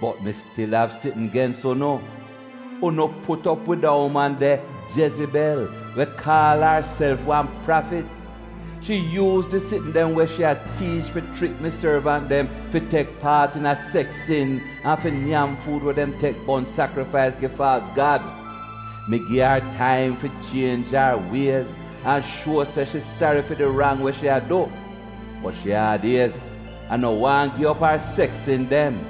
But me still have sitting against no. No put up with the woman there, Jezebel, we call herself one prophet. She used the sitting them where she had teach for trick me servant them for take part in a sex sin and for yam food where them take burn sacrifice give false God. Me give her time for change her ways and show say she's sorry for the wrong where she had do. But she had ears and no one give up her sex in them.